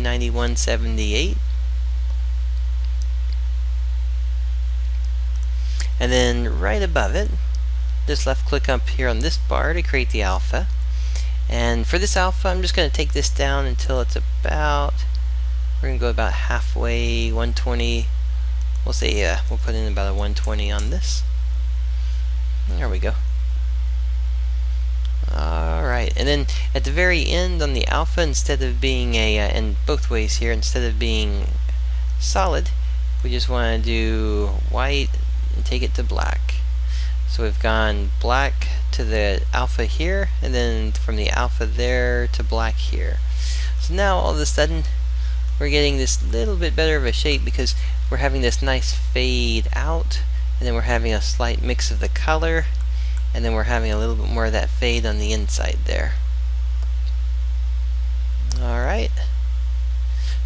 9178. And then right above it, just left click up here on this bar to create the alpha. And for this alpha, I'm just going to take this down until it's about, we're going to go about halfway, 120. We'll say, we'll put in about a 120 on this. There we go. Alright, and then at the very end on the alpha, instead of being in both ways here, instead of being solid, we just want to do white and take it to black. So we've gone black to the alpha here, and then from the alpha there to black here. So now all of a sudden we're getting this little bit better of a shape because we're having this nice fade out, and then we're having a slight mix of the color, and then we're having a little bit more of that fade on the inside there. Alright,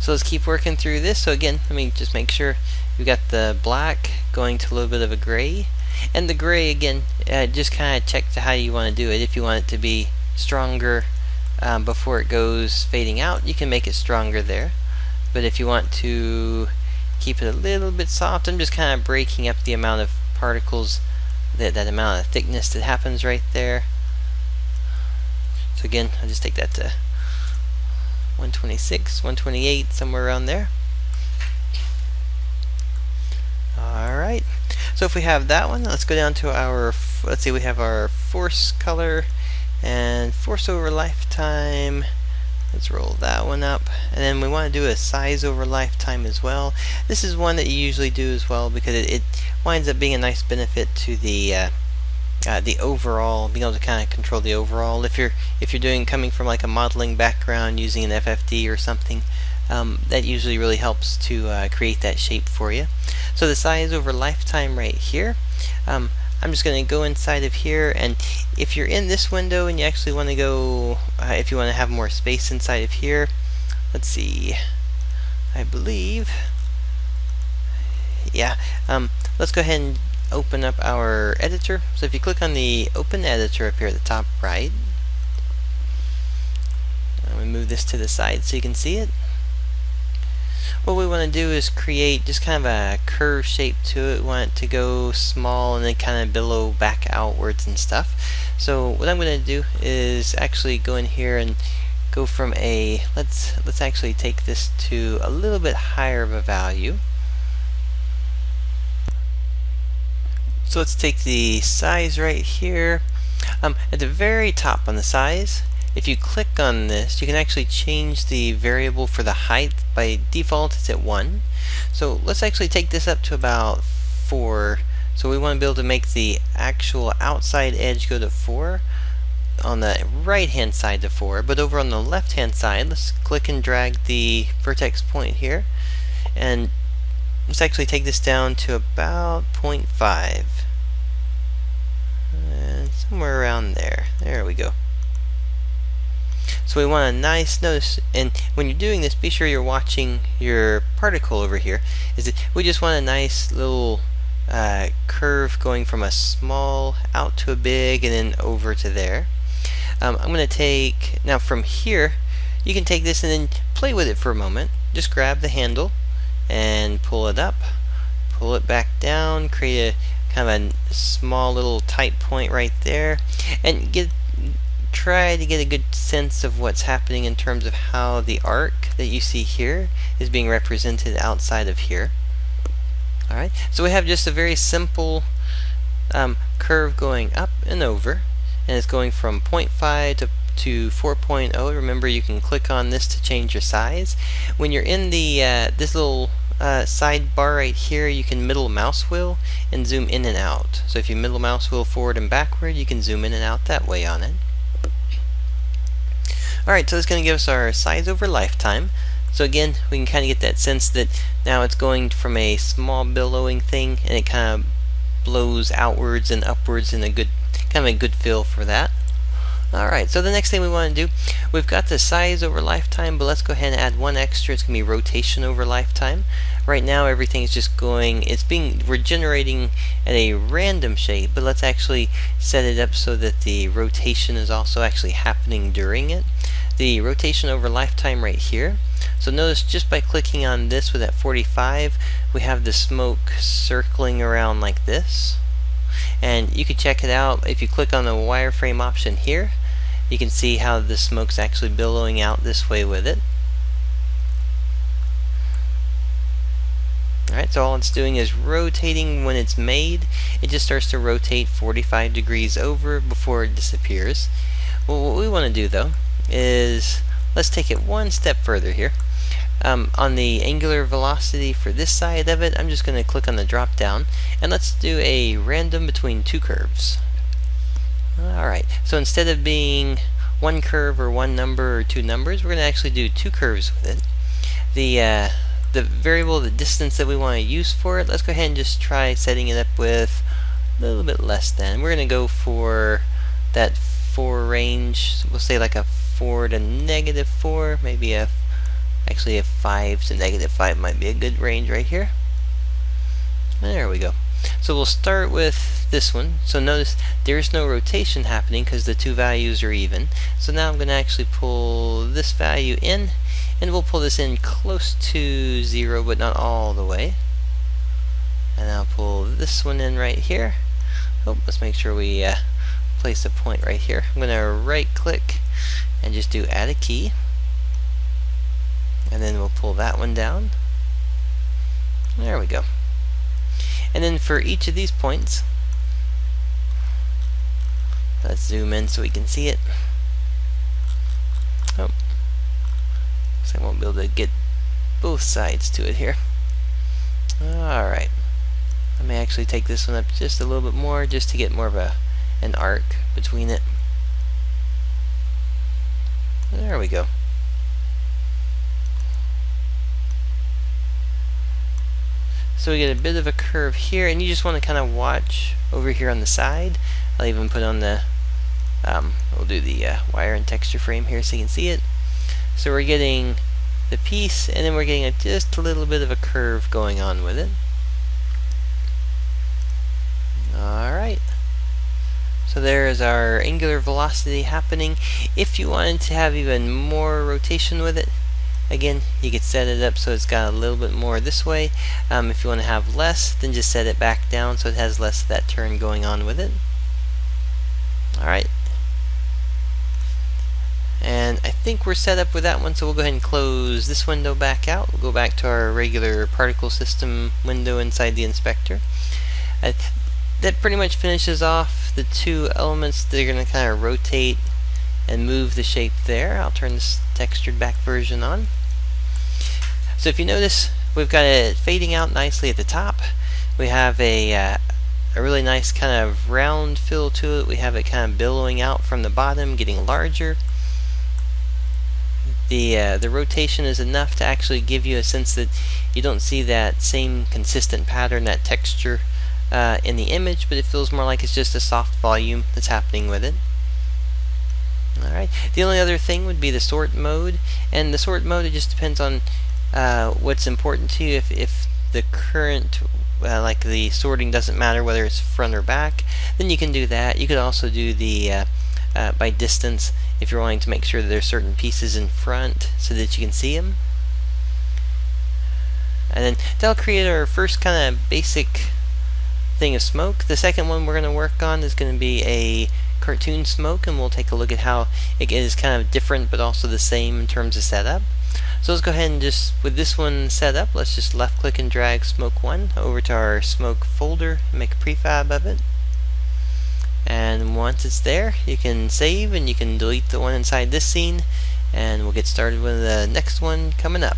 so let's keep working through this. So again, let me just make sure we've got the black going to a little bit of a gray, and the gray again, just kind of check to how you want to do it. If you want it to be stronger before it goes fading out, you can make it stronger there. But if you want to keep it a little bit soft, I'm just kind of breaking up the amount of particles, that amount of thickness that happens right there. So again, I'll just take that to 126, 128, somewhere around there. Alright, so if we have that one, let's go down to our, let's see, we have our force color and force over lifetime. Let's roll that one up, and then we want to do a size over lifetime as well. This is one that you usually do as well because it winds up being a nice benefit to the overall, being able to kind of control the overall. If you're doing coming from like a modeling background using an FFD or something, that usually really helps to create that shape for you. So the size over lifetime right here, I'm just going to go inside of here, and if you're in this window and you actually want to go, if you want to have more space inside of here, let's see, I believe, yeah, let's go ahead and open up our editor. So if you click on the open editor up here at the top right, I'm going to move this to the side so you can see it. What we want to do is create just kind of a curve shape to it. We want it to go small and then kind of billow back outwards and stuff. So what I'm going to do is actually go in here and go from a, let's actually take this to a little bit higher of a value. So let's take the size right here. At the very top on the size, if you click on this, you can actually change the variable for the height. By default, it's at 1. So let's actually take this up to about 4. So we want to be able to make the actual outside edge go to 4. On the right hand side to 4. But over on the left hand side, let's click and drag the vertex point here. And let's actually take this down to about 0.5. And somewhere around there. There we go. So we want a nice, notice, and when you're doing this, be sure you're watching your particle over here. Is that we just want a nice little curve going from a small out to a big and then over to there. I'm going to take, now from here, you can take this and then play with it for a moment. Just grab the handle and pull it up, pull it back down, create a kind of a small little tight point right there, and try to get a good sense of what's happening in terms of how the arc that you see here is being represented outside of here. Alright, so we have just a very simple curve going up and over, and it's going from 0.5 to 4.0. Remember, you can click on this to change your size. When you're in the this little sidebar right here, you can middle mouse wheel and zoom in and out. So if you middle mouse wheel forward and backward, you can zoom in and out that way on it. Alright, so it's going to give us our size over lifetime. So again, we can kind of get that sense that now it's going from a small billowing thing, and it kind of blows outwards and upwards in a good, kind of a good feel for that. Alright, so the next thing we want to do, we've got the size over lifetime, but let's go ahead and add one extra. It's going to be rotation over lifetime. Right now everything is just going, we're generating at a random shape, but let's actually set it up so that the rotation is also actually happening during it. The rotation over lifetime right here, So notice just by clicking on this with that 45, we have the smoke circling around like this. And you can check it out if you click on the wireframe option here. You can see how the smoke's actually billowing out this way with it. Alright, so all it's doing is rotating when it's made. It just starts to rotate 45 degrees over before it disappears. Well, what we want to do though is, let's take it one step further here. On the angular velocity for this side of it, I'm just going to click on the drop down, and let's do a random between two curves. Alright, so instead of being one curve or one number or two numbers, we're going to actually do two curves with it. The variable, the distance that we want to use for it, let's go ahead and just try setting it up with a little bit less than. We're going to go for that 4 range. We'll say like a 4 to -4, maybe actually a 5 to -5 might be a good range right here. There we go. So we'll start with this one. So notice there's no rotation happening because the two values are even. So now I'm going to actually pull this value in, and we'll pull this in close to 0 but not all the way. And I'll pull this one in right here. Oh, let's make sure we place a point right here. I'm going to right click and just do add a key, and then we'll pull that one down. There we go. And then for each of these points, let's zoom in so we can see it. Oh, so I won't be able to get both sides to it here. Alright, I may actually take this one up just a little bit more just to get more of an arc between it. There we go. So we get a bit of a curve here, and you just want to kind of watch over here on the side. I'll even put on the, we'll do the wire and texture frame here so you can see it. So we're getting the piece, and then we're getting just a little bit of a curve going on with it. Alright. So there is our angular velocity happening. If you wanted to have even more rotation with it, again, you could set it up so it's got a little bit more this way. If you want to have less, then just set it back down so it has less of that turn going on with it. Alright. And I think we're set up with that one, so we'll go ahead and close this window back out. We'll go back to our regular particle system window inside the inspector. That pretty much finishes off the two elements that are going to kind of rotate and move the shape there. I'll turn this textured back version on. So if you notice, we've got it fading out nicely at the top. We have a really nice kind of round feel to it. We have it kind of billowing out from the bottom, getting larger. The rotation is enough to actually give you a sense that you don't see that same consistent pattern, that texture in the image, but it feels more like it's just a soft volume that's happening with it. Alright, the only other thing would be the sort mode, and the sort mode, it just depends on what's important to you. If the current, like the sorting doesn't matter whether it's front or back, then you can do that. You could also do the by distance if you're wanting to make sure that there's certain pieces in front so that you can see them. And then that'll create our first kind of basic thing of smoke. The second one we're going to work on is going to be a cartoon smoke, and we'll take a look at how it is kind of different but also the same in terms of setup. So let's go ahead and just, with this one set up, let's just left click and drag smoke 1 over to our smoke folder and make a prefab of it. And once it's there, you can save and you can delete the one inside this scene, and we'll get started with the next one coming up.